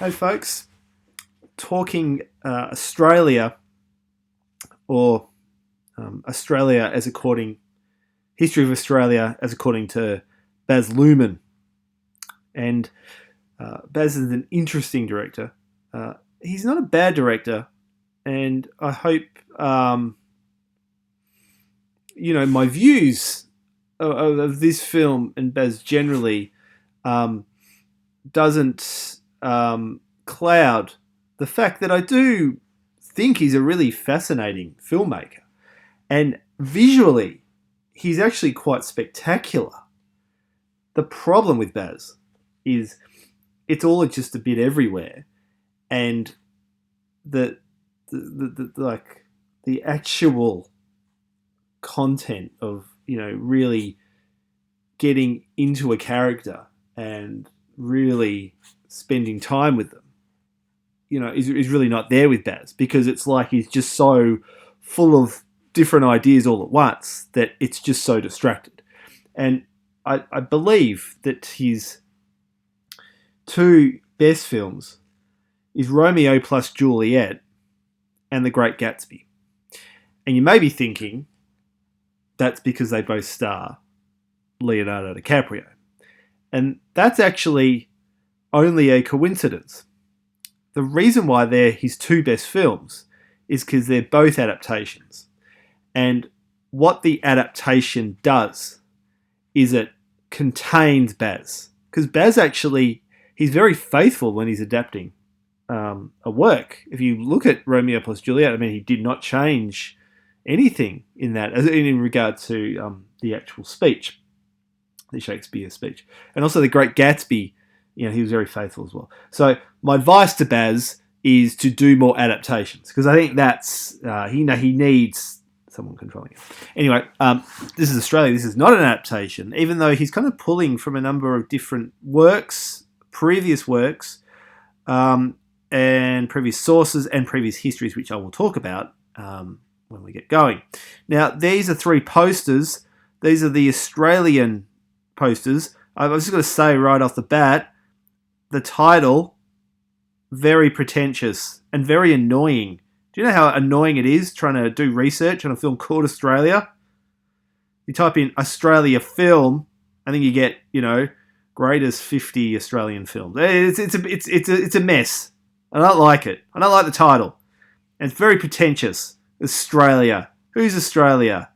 Hey folks, talking Australia or Australia as according history of Australia as according to Baz Luhrmann, and Baz is an interesting director. He's not a bad director, and I hope my views of this film and Baz generally doesn't cloud the fact that I do think he's a really fascinating filmmaker. And visually, he's actually quite spectacular. The problem with Baz is it's all just a bit everywhere. And the actual content of, really getting into a character and really spending time with them, is really not there with Baz, because it's like he's just so full of different ideas all at once that it's just so distracted. And I believe that his two best films is Romeo plus Juliet and The Great Gatsby. And you may be thinking that's because they both star Leonardo DiCaprio. And that's actually only a coincidence. The reason why they're his two best films is because they're both adaptations. And what the adaptation does is it contains Baz. Because Baz actually, he's very faithful when he's adapting a work. If you look at Romeo plus Juliet, he did not change anything in that in regard to the actual speech, the Shakespeare speech. And also The Great Gatsby, he was very faithful as well. So my advice to Baz is to do more adaptations, because I think that's he needs someone controlling it. Anyway, this is Australia. This is not an adaptation, even though he's kind of pulling from a number of different works, previous works, and previous sources and previous histories, which I will talk about when we get going. Now, these are three posters. These are the Australian posters. I was just going to say right off the bat, the title, very pretentious and very annoying. Do you know how annoying it is trying to do research on a film called Australia? You type in Australia film, and then you get, greatest 50 Australian films. It's a mess. I don't like it. I don't like the title. And it's very pretentious. Australia. Who's Australia?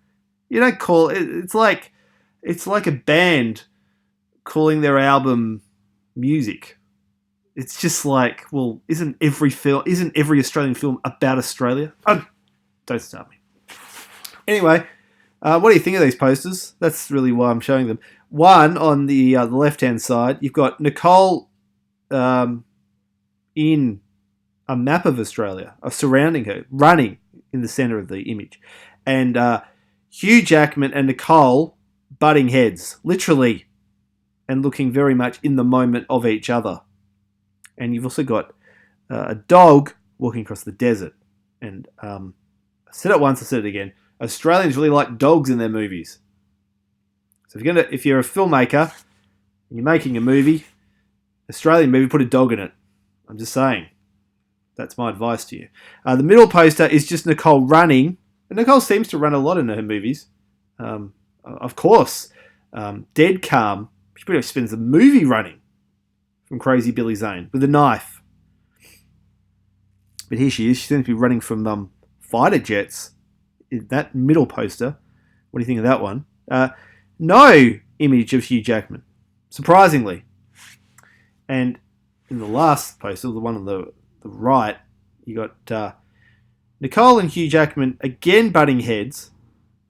You don't call it. It's like a band calling their album music. It's just like, well, isn't every Australian film about Australia? Oh, don't start me. Anyway, what do you think of these posters? That's really why I'm showing them. One, on the left-hand side, you've got Nicole in a map of Australia, surrounding her, running in the centre of the image. And Hugh Jackman and Nicole butting heads, literally, and looking very much in the moment of each other. And you've also got a dog walking across the desert. And I said it once, I said it again. Australians really like dogs in their movies. So if you're a filmmaker and you're making a movie, Australian movie, put a dog in it. I'm just saying. That's my advice to you. The middle poster is just Nicole running. And Nicole seems to run a lot in her movies. Of course. Dead calm. She pretty much spends the movie running from Crazy Billy Zane with a knife. But here she is. She seems to be running from fighter jets. That middle poster. What do you think of that one? No image of Hugh Jackman, surprisingly. And in the last poster, the one on the right, you got Nicole and Hugh Jackman again butting heads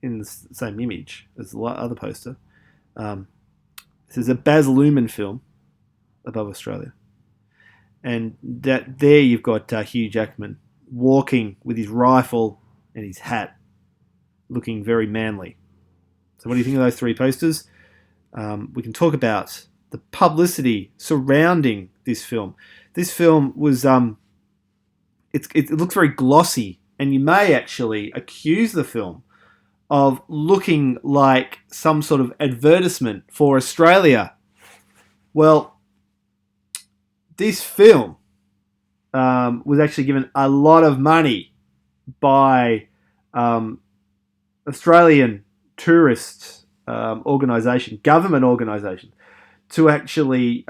in the same image as the other poster. This is a Baz Luhrmann film above Australia. And that there you've got Hugh Jackman walking with his rifle and his hat, looking very manly. So what do you think of those three posters? We can talk about the publicity surrounding this film. This film was, it looks very glossy, and you may actually accuse the film of looking like some sort of advertisement for Australia. Well, this film was actually given a lot of money by Australian tourist organisation, government organisation, to actually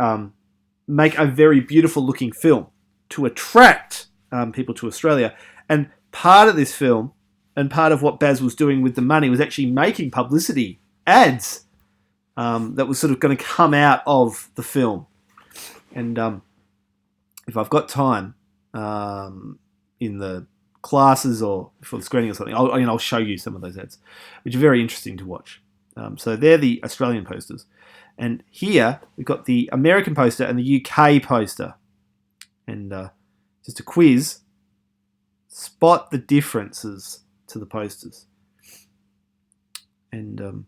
make a very beautiful looking film to attract people to Australia. And part of this film and part of what Baz was doing with the money was actually making publicity ads that was sort of going to come out of the film. And if I've got time in the classes or before the screening or something, I'll show you some of those ads, which are very interesting to watch. So they're the Australian posters. And here we've got the American poster and the UK poster. And just a quiz, spot the differences to the posters. And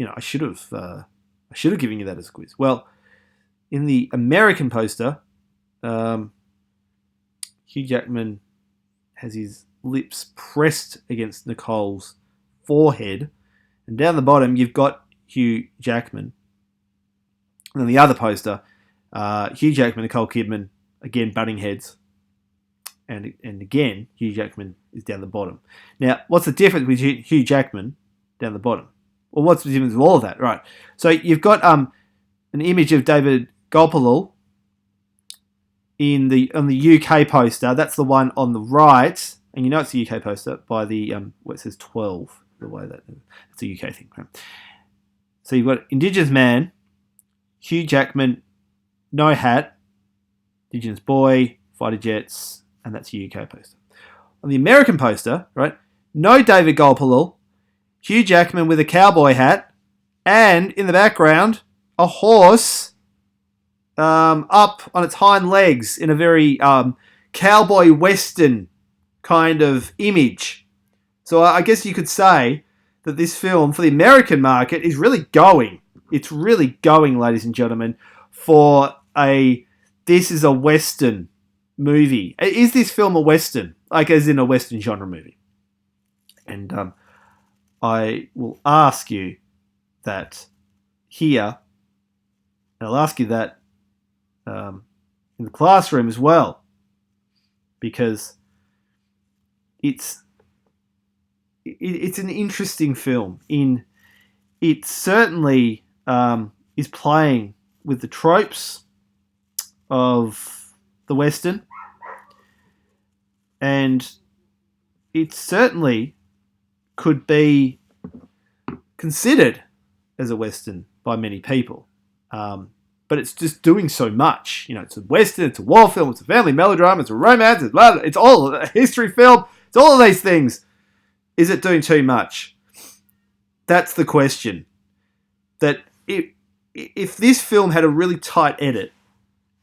I should have given you that as a quiz. Well, in the American poster, Hugh Jackman has his lips pressed against Nicole's forehead, and down the bottom you've got Hugh Jackman. And then the other poster, Hugh Jackman, Nicole Kidman, again butting heads, and again Hugh Jackman is down the bottom. Now, what's the difference with Hugh Jackman down the bottom? Well, what's the difference with all of that? Right. So you've got an image of David Gopalul on the UK poster. That's the one on the right, and you know it's a UK poster by the what says 12. The way it's a UK thing. Right? So you've got Indigenous man, Hugh Jackman, no hat, Indigenous boy, fighter jets, and that's a UK poster. On the American poster, right, no David Gopalul, Hugh Jackman with a cowboy hat, and in the background, a horse up on its hind legs in a very cowboy western kind of image. So I guess you could say that this film for the American market is really going. It's really going, ladies and gentlemen, for this is a western movie. Is this film a western? Like as in a western genre movie? And I will ask you that here, and I'll ask you that in the classroom as well, because it's an interesting film. It certainly is playing with the tropes of the Western, and it certainly could be considered as a Western by many people. But it's just doing so much. It's a Western, it's a war film, it's a family melodrama, it's a romance, it's all a history film, it's all of these things. Is it doing too much? That's the question. That if this film had a really tight edit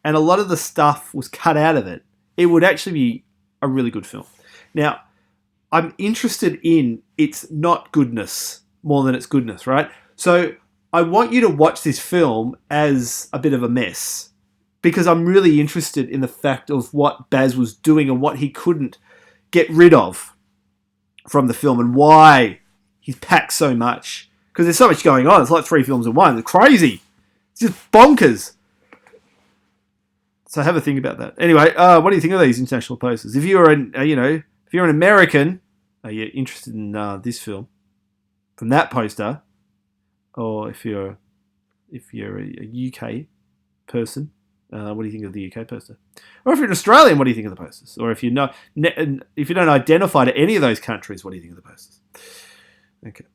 and a lot of the stuff was cut out of it, it would actually be a really good film. Now, I'm interested in its not goodness more than its goodness, right? So I want you to watch this film as a bit of a mess, because I'm really interested in the fact of what Baz was doing and what he couldn't get rid of from the film and why he's packed so much. Because there's so much going on. It's like 3 films in one. It's crazy. It's just bonkers. So have a think about that. Anyway, what do you think of these international posters? If you're an American, are you interested in this film from that poster? Or if you're a UK person, what do you think of the UK poster? Or if you're an Australian, what do you think of the posters? Or if you don't identify to any of those countries, what do you think of the posters? Okay.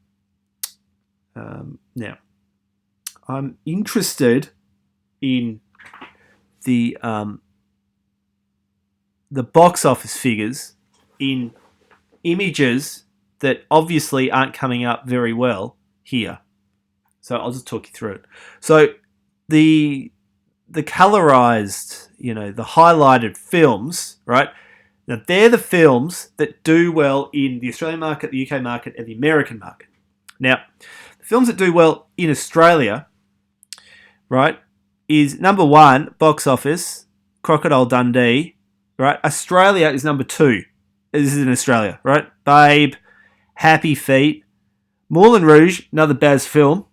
Now, I'm interested in the box office figures in images that obviously aren't coming up very well here. So I'll just talk you through it. So the colorized, the highlighted films, right? Now they're the films that do well in the Australian market, the UK market, and the American market. Now, the films that do well in Australia, right, is number 1, box office, Crocodile Dundee, right? Australia is number 2. This is in Australia, right? Babe, Happy Feet, Moulin Rouge, another Baz film.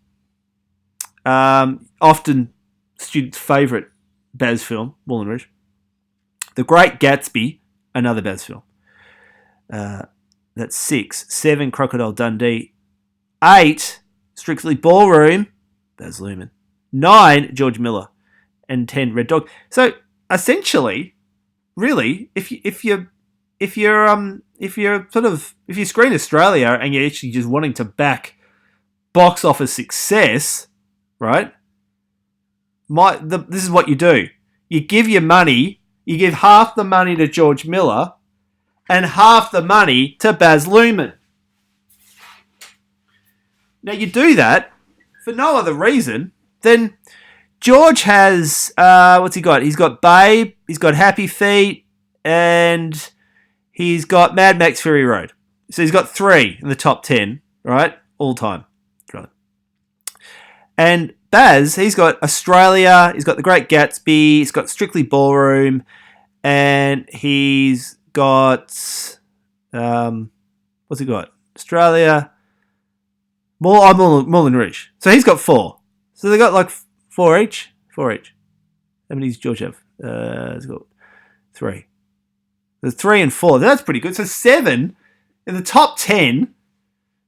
Often students' favourite Baz film, Moulin Rouge. The Great Gatsby, another Baz film. That's 6. 7, Crocodile Dundee. 8, Strictly Ballroom, Baz Luhrmann. 9, George Miller. And 10, Red Dog. So essentially, really, if you screen Australia and you're actually just wanting to back box office success, right? This is what you do. You give your money. You give half the money to George Miller and half the money to Baz Luhrmann. Now, you do that for no other reason than George has, what's he got? He's got Babe, he's got Happy Feet, and he's got Mad Max Fury Road. So he's got 3 in the top 10, right? All time. Right. And Baz, he's got Australia, he's got The Great Gatsby, he's got Strictly Ballroom, and he's got, what's he got? Australia, Moulin Rouge. So he's got 4. So they got like 4 each. 4 each. How many does George have? He's got 3. There's 3 and 4. That's pretty good. So 7 in the top 10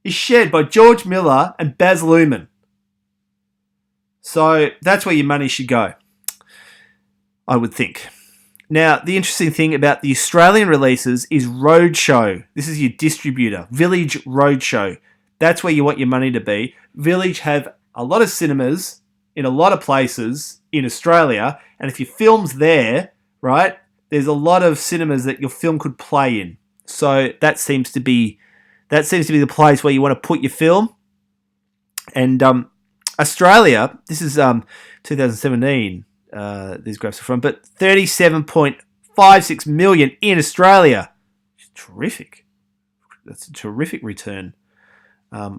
is shared by George Miller and Baz Luhrmann. So that's where your money should go, I would think. Now, the interesting thing about the Australian releases is Roadshow. This is your distributor, Village Roadshow. That's where you want your money to be. Village have a lot of cinemas in a lot of places in Australia, and if your film's there, right, there's a lot of cinemas that your film could play in. So that seems to be the place where you want to put your film. And Australia, this is 2017. These graphs are from, but 37.56 million in Australia. Terrific. That's a terrific return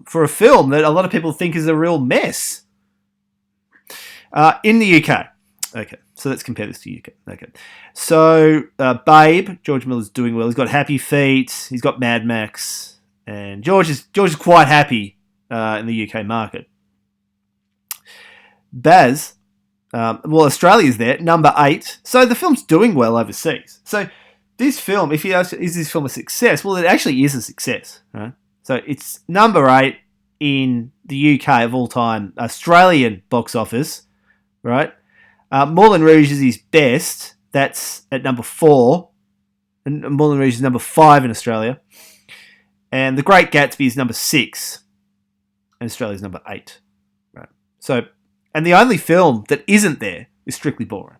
for a film that a lot of people think is a real mess. In the UK. Okay, so let's compare this to UK. Okay, so Babe, George Miller's doing well. He's got Happy Feet. He's got Mad Max, and George is quite happy in the UK market. Baz, Australia's there, number 8. So the film's doing well overseas. So this film, if you ask, is this film a success? Well, it actually is a success, right? So it's number 8 in the UK of all time, Australian box office, right? Moulin Rouge is his best. That's at number 4. And Moulin Rouge is number 5 in Australia. And The Great Gatsby is number 6. And Australia's number 8. Right. So, and the only film that isn't there is Strictly Ballroom.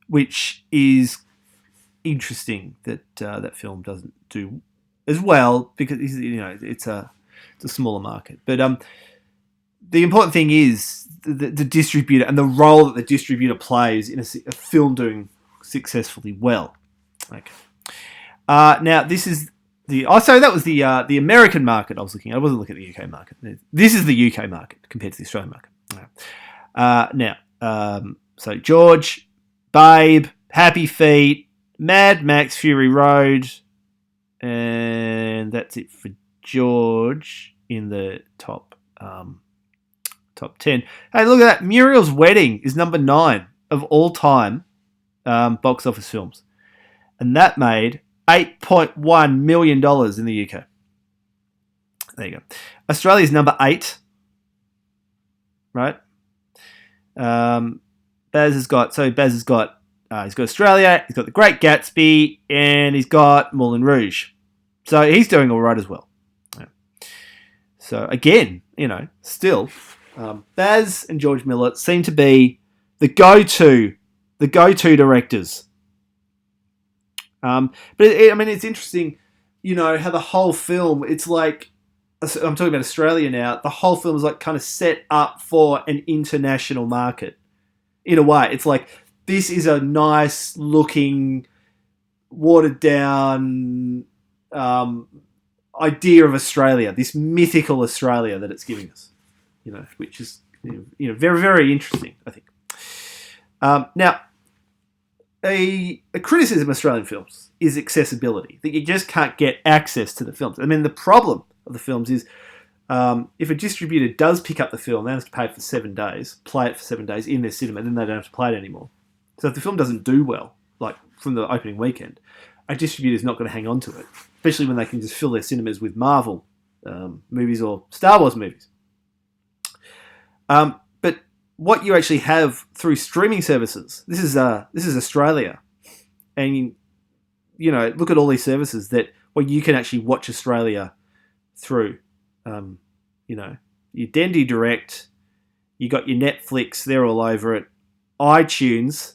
Which is interesting that that film doesn't do as well because it's a smaller market. But the important thing is the distributor and the role that the distributor plays in a film doing successfully well. Okay. Now this is so that was the American market I was looking at. I wasn't looking at the UK market. This is the UK market compared to the Australian market. So George, Babe, Happy Feet, Mad Max Fury Road, and that's it for George in the top 10. Hey, look at that. Muriel's Wedding is number 9 of all time box office films. And that made $8.1 million in the UK. There you go. Australia's number 8. Right? Baz has got he's got Australia, he's got The Great Gatsby, and he's got Moulin Rouge. So he's doing all right as well. Yeah. So again, still, Baz and George Miller seem to be the go-to directors. But it's interesting, how the whole film, it's like, I'm talking about Australia now, the whole film is like kind of set up for an international market. In a way, it's like, this is a nice looking, watered down idea of Australia, this mythical Australia that it's giving us, which is very, very interesting, I think. Now, a criticism of Australian films is accessibility, that you just can't get access to the films. I mean, the problem of the films is if a distributor does pick up the film, they have to pay it for 7 days, play it for 7 days in their cinema, then they don't have to play it anymore. So if the film doesn't do well, like from the opening weekend, a distributor's not going to hang on to it, especially when they can just fill their cinemas with Marvel movies or Star Wars movies. But what you actually have through streaming services, this is Australia, and look at all these services that where you can actually watch Australia through. Your Dendy Direct, you got your Netflix, they're all over it, iTunes,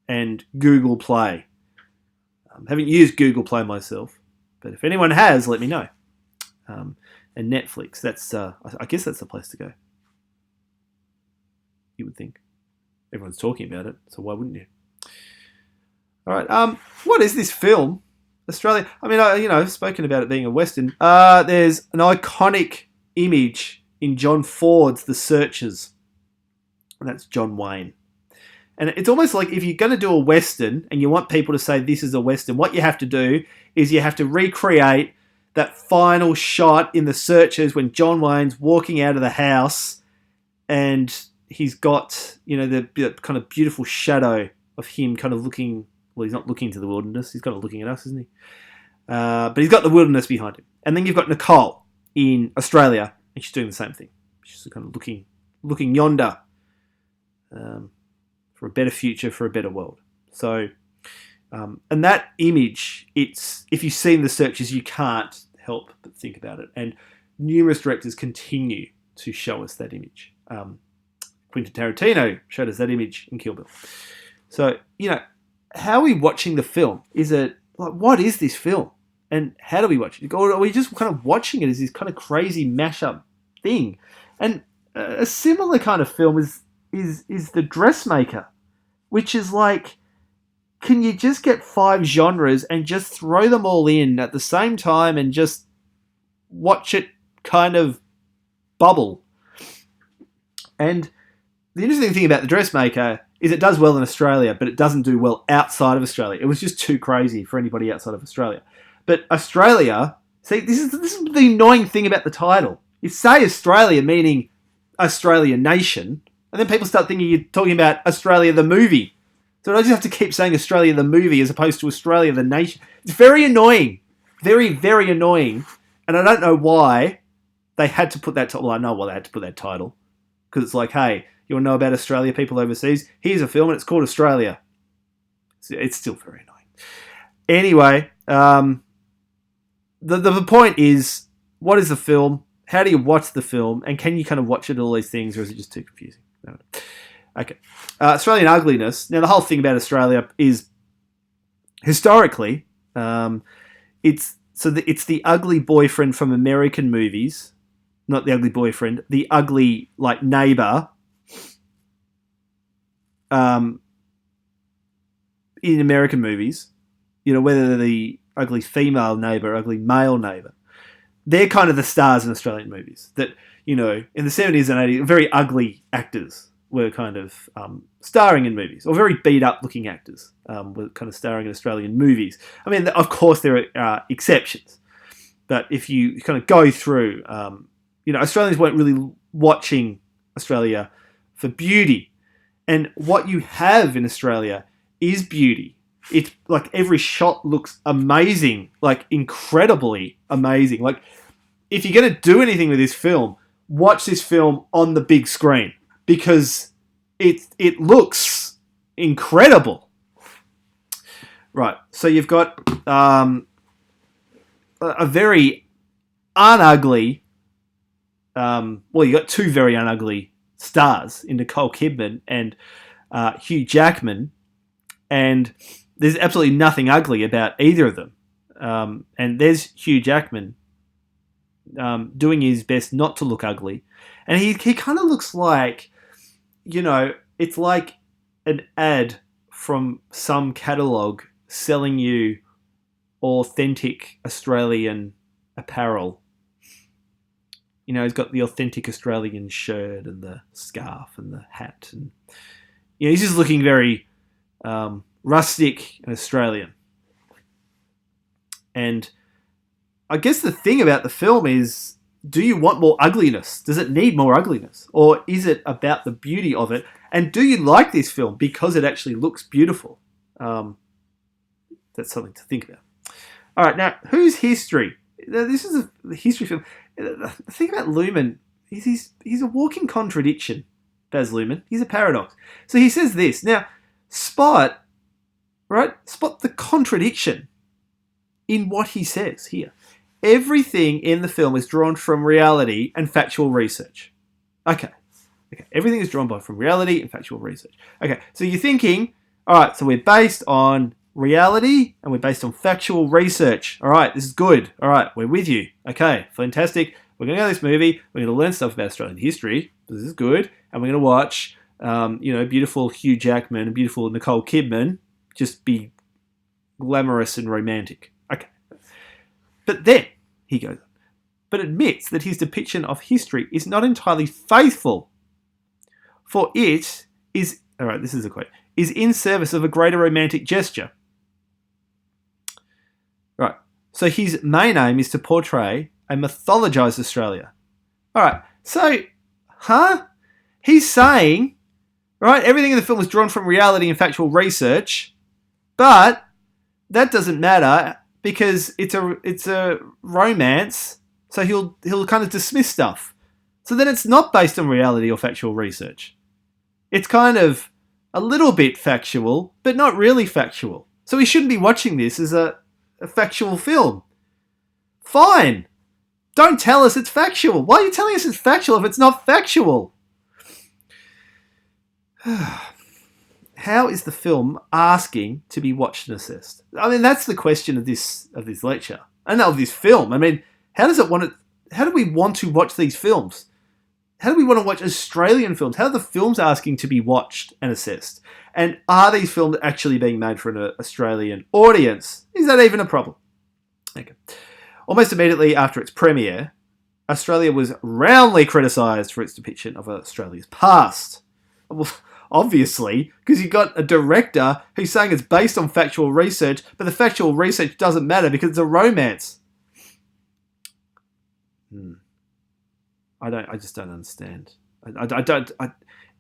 and Google Play. Haven't used Google Play myself, but if anyone has, let me know. And Netflix, that's I guess that's the place to go. You would think. Everyone's talking about it, so why wouldn't you? All right. What is this film? Australia. I mean, I've spoken about it being a Western. There's an iconic image in John Ford's The Searchers, and that's John Wayne. And it's almost like if you're going to do a Western and you want people to say this is a Western, what you have to do is you have to recreate that final shot in The Searchers when John Wayne's walking out of the house and he's got, the kind of beautiful shadow of him kind of looking. Well, he's not looking to the wilderness. He's kind of looking at us, isn't he? But he's got the wilderness behind him. And then you've got Nicole in Australia, and she's doing the same thing. She's kind of looking yonder for a better future, for a better world. So, and that image, if you've seen The Searchers, you can't help but think about it. And numerous directors continue to show us that image. Quentin Tarantino showed us that image in Kill Bill. So, how are we watching the film? Is it like, what is this film? And how do we watch it? Or are we just kind of watching it as this kind of crazy mashup thing? And a similar kind of film is The Dressmaker, which is like, can you just get 5 genres and just throw them all in at the same time and just watch it kind of bubble? And the interesting thing about The Dressmaker is it does well in Australia, but it doesn't do well outside of Australia. It was just too crazy for anybody outside of Australia. But Australia, see, this is the annoying thing about the title. You say Australia, meaning Australia nation, and then people start thinking you're talking about Australia the movie. So I just have to keep saying Australia the movie as opposed to Australia the nation. It's very annoying. Very, very annoying. And I don't know why they had to put that title. Well, I know why they had to put that title. Because it's like, hey, you want to know about Australia, people overseas? Here's a film and it's called Australia. It's still very annoying. Anyway, the point is, what is the film? How do you watch the film? And can you kind of watch it, all these things, or is it just too confusing? No. Okay. Australian ugliness. Now, the whole thing about Australia is, historically, it's the ugly boyfriend from American movies. Not the ugly boyfriend, the ugly, like, neighbour in American movies, whether they're the ugly female neighbour, ugly male neighbour, they're kind of the stars in Australian movies. That, in the 70s and 80s, very ugly actors were kind of starring in movies, or very beat-up looking actors were kind of starring in Australian movies. I mean, of course, there are exceptions, but if you kind of go through, Australians weren't really watching Australia for beauty. And what you have in Australia is beauty. It's like every shot looks amazing, like incredibly amazing. Like, if you're going to do anything with this film, watch this film on the big screen because it looks incredible. Right, so you've got a very unugly, you got 2 very unugly stars in Nicole Kidman and Hugh Jackman, and there's absolutely nothing ugly about either of them. And there's Hugh Jackman doing his best not to look ugly, and he kind of looks like, it's like an ad from some catalogue selling you authentic Australian apparel. He's got the authentic Australian shirt and the scarf and the hat. And he's just looking very rustic and Australian. And I guess the thing about the film is do you want more ugliness? Does it need more ugliness? Or is it about the beauty of it? And do you like this film because it actually looks beautiful? That's something to think about. All right, now, whose history? This is a history film. The thing about Luhrmann is he's a walking contradiction, Baz Luhrmann. He's a paradox. So he says this. Now, spot the contradiction in what he says here. Everything in the film is drawn from reality and factual research. Okay. Everything is drawn from reality and factual research. Okay, so you're thinking, all right, so we're based on reality and we're based on factual research. All right, this is good. All right, we're with you. Okay, fantastic. We're going to go to this movie. We're going to learn stuff about Australian history. This is good. And we're going to watch, beautiful Hugh Jackman and beautiful Nicole Kidman just be glamorous and romantic. Okay. But then, he goes, but admits that his depiction of history is not entirely faithful, for it is, all right, this is a quote, is in service of a greater romantic gesture. Right. So his main aim is to portray a mythologized Australia. All right. So, he's saying, right, everything in the film is drawn from reality and factual research, but that doesn't matter because it's a romance, so he'll kind of dismiss stuff. So then it's not based on reality or factual research. It's kind of a little bit factual, but not really factual. So we shouldn't be watching this as a factual film. Fine. Don't tell us it's factual. Why are you telling us it's factual if it's not factual? How is the film asking to be watched and assessed? I mean, that's the question of this lecture and of this film. I mean, how do we want to watch these films? How do we want to watch Australian films? How are the films asking to be watched and assessed? And are these films actually being made for an Australian audience? Is that even a problem? Okay. Almost immediately after its premiere, Australia was roundly criticised for its depiction of Australia's past. Well, obviously, because you've got a director who's saying it's based on factual research, but the factual research doesn't matter because it's a romance. I just don't understand.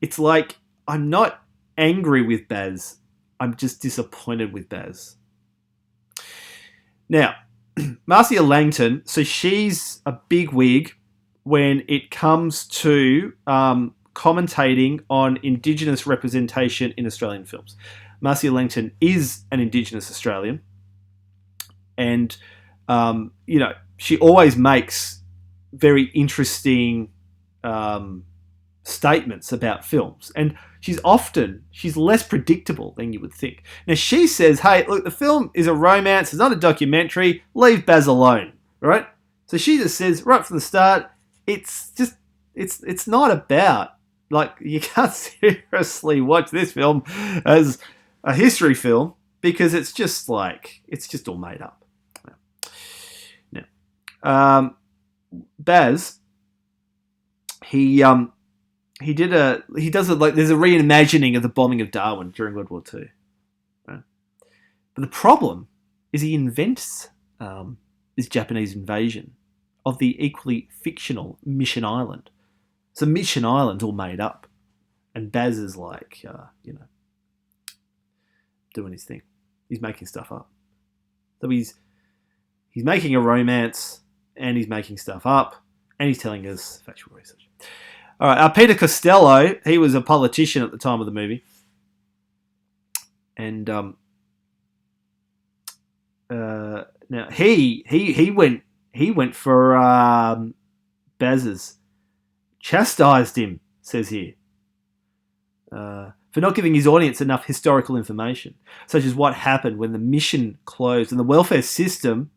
It's like I'm not angry with Baz. I'm just disappointed with Baz. Now, Marcia Langton, so she's a big wig when it comes to commentating on Indigenous representation in Australian films. Marcia Langton is an Indigenous Australian, and she always makes very interesting statements about films, and she's less predictable than you would think. Now she says, hey, look, the film is a romance, it's not a documentary, leave Baz alone, right? So she just says right from the start, it's not about, like, you can't seriously watch this film as a history film because it's just all made up. Now, Baz, there's a reimagining of the bombing of Darwin during World War II. Right? But the problem is he invents this Japanese invasion of the equally fictional Mission Island. So Mission Island's all made up, and Baz is doing his thing. He's making stuff up. So he's making a romance, and he's making stuff up, and he's telling us factual research. All right, Peter Costello, he was a politician at the time of the movie, and now he went for Baz's, chastised him, says here, for not giving his audience enough historical information, such as what happened when the mission closed and the welfare system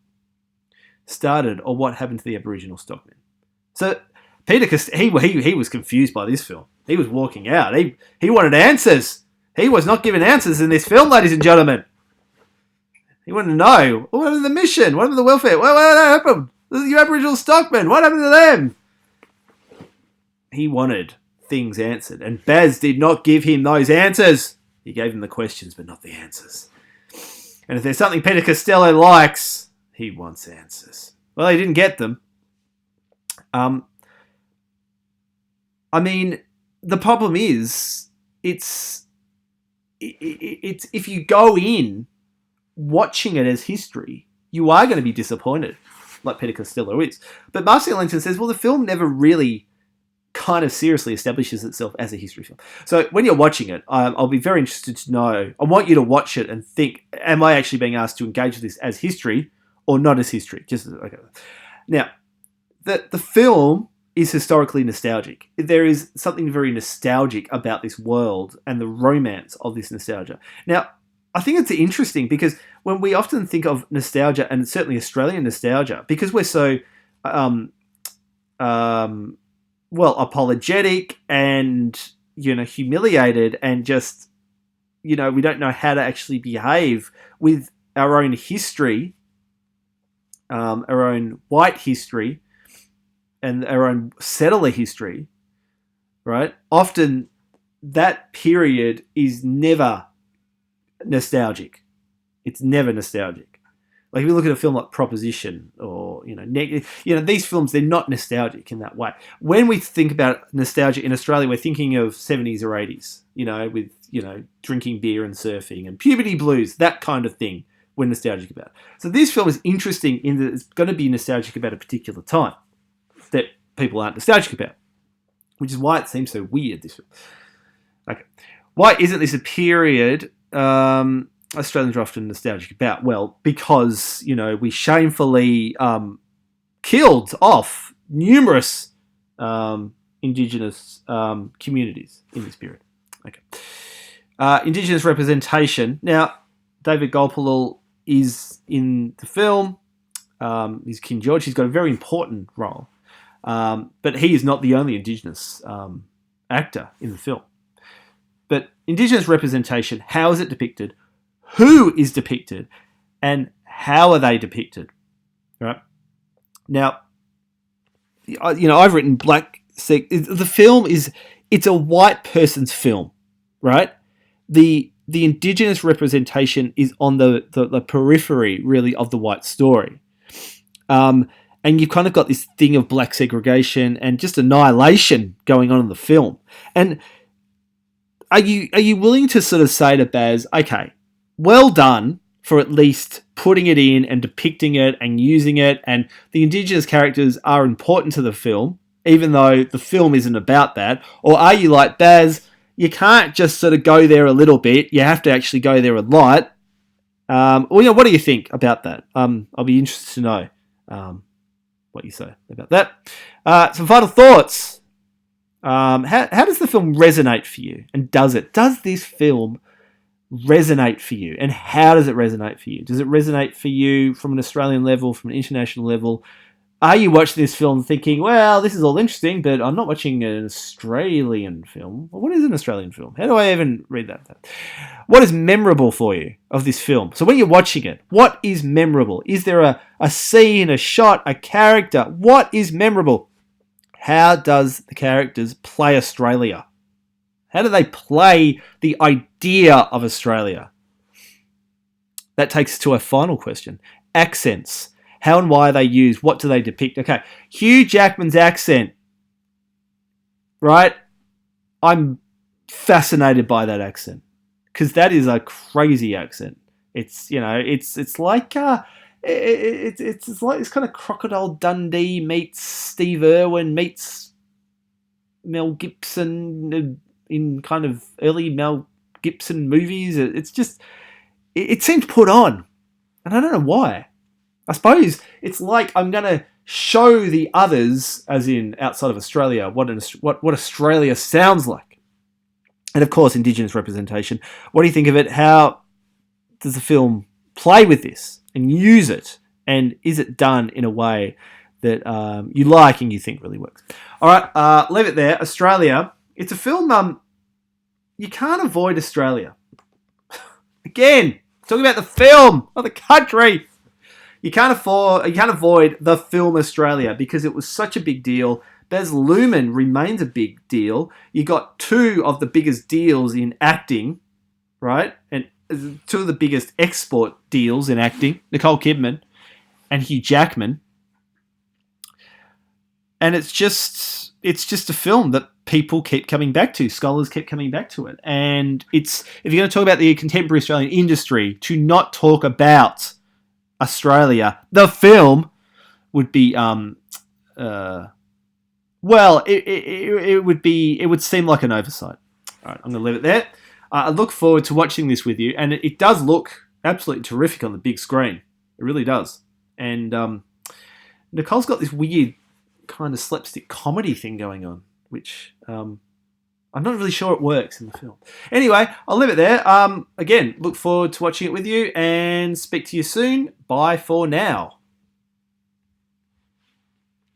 started, or what happened to the Aboriginal stockmen. So Peter Costello, he was confused by this film. He was walking out. He wanted answers. He was not given answers in this film, ladies and gentlemen. He wanted to know, what happened to the mission? What happened to the welfare? What happened? The Aboriginal stockmen, what happened to them? He wanted things answered, and Baz did not give him those answers. He gave him the questions, but not the answers. And if there's something Peter Costello likes, he wants answers. Well, he didn't get them. I mean, the problem is, it's if you go in watching it as history, you are going to be disappointed, like Peter Costello is. But Marcy Ellington says, well, the film never really kind of seriously establishes itself as a history film. So when you're watching it, I'll be very interested to know. I want you to watch it and think: am I actually being asked to engage with this as history or not as history? Okay. Now, the film is historically nostalgic. There is something very nostalgic about this world and the romance of this nostalgia. Now, I think it's interesting because when we often think of nostalgia, and certainly Australian nostalgia, because we're so apologetic and humiliated, and just we don't know how to actually behave with our own history, our own white history, and our own settler history, right? Often that period is never nostalgic. It's never nostalgic. Like if you look at a film like Proposition, or these films, they're not nostalgic in that way. When we think about nostalgia in Australia, we're thinking of 70s or 80s, with drinking beer and surfing and puberty blues, that kind of thing. We're nostalgic about. So this film is interesting in that it's going to be nostalgic about a particular time that people aren't nostalgic about, which is why it seems so weird, this film. Okay. Why isn't this a period Australians are often nostalgic about? Well, because, we shamefully killed off numerous Indigenous communities in this period. Okay. Indigenous representation. Now, David Gulpilil is in the film. He's King George. He's got a very important role. But he is not the only Indigenous actor in the film. But Indigenous representation, how is it depicted? Who is depicted? And how are they depicted? Right? Now, I've written the film it's a white person's film, right? The Indigenous representation is on the periphery, really, of the white story. And you've kind of got this thing of black segregation and just annihilation going on in the film. And are you willing to sort of say to Baz, okay, well done for at least putting it in and depicting it and using it, and the Indigenous characters are important to the film, even though the film isn't about that? Or are you like, Baz, you can't just sort of go there a little bit, you have to actually go there a lot? What do you think about that? I'll be interested to know what you say about that. Some final thoughts. How does the film resonate for you? And does this film resonate for you? And how does it resonate for you? Does it resonate for you from an Australian level, from an international level? Are you watching this film thinking, well, this is all interesting, but I'm not watching an Australian film? Well, what is an Australian film? How do I even read that? What is memorable for you of this film? So when you're watching it, what is memorable? Is there a scene, a shot, a character? What is memorable? How does the characters play Australia? How do they play the idea of Australia? That takes us to our final question. Accents. How and why are they used? What do they depict? Okay, Hugh Jackman's accent, right? I'm fascinated by that accent because that is a crazy accent. It's it's like it's kind of Crocodile Dundee meets Steve Irwin meets Mel Gibson in kind of early Mel Gibson movies. It's just it seems put on, and I don't know why. I suppose it's like I'm going to show the others, as in outside of Australia, what Australia sounds like. And of course, Indigenous representation. What do you think of it? How does the film play with this and use it? And is it done in a way that you like and you think really works? All right, leave it there. Australia. It's a film. You can't avoid Australia. Again, talking about the film, not the country. You can't avoid the film Australia because it was such a big deal. Baz Luhrmann remains a big deal. You got two of the biggest deals in acting, right? And two of the biggest export deals in acting, Nicole Kidman and Hugh Jackman. and it's just a film that people keep coming back to. Scholars keep coming back to it, and it's, if you're going to talk about the contemporary Australian industry, to not talk about Australia, the film, would be well, it would seem like an oversight. All right, I'm going to leave it there. I look forward to watching this with you, and it does look absolutely terrific on the big screen. It really does. And Nicole's got this weird kind of slapstick comedy thing going on, which I'm not really sure it works in the film. Anyway, I'll leave it there. Again, look forward to watching it with you, and speak to you soon. Bye for now.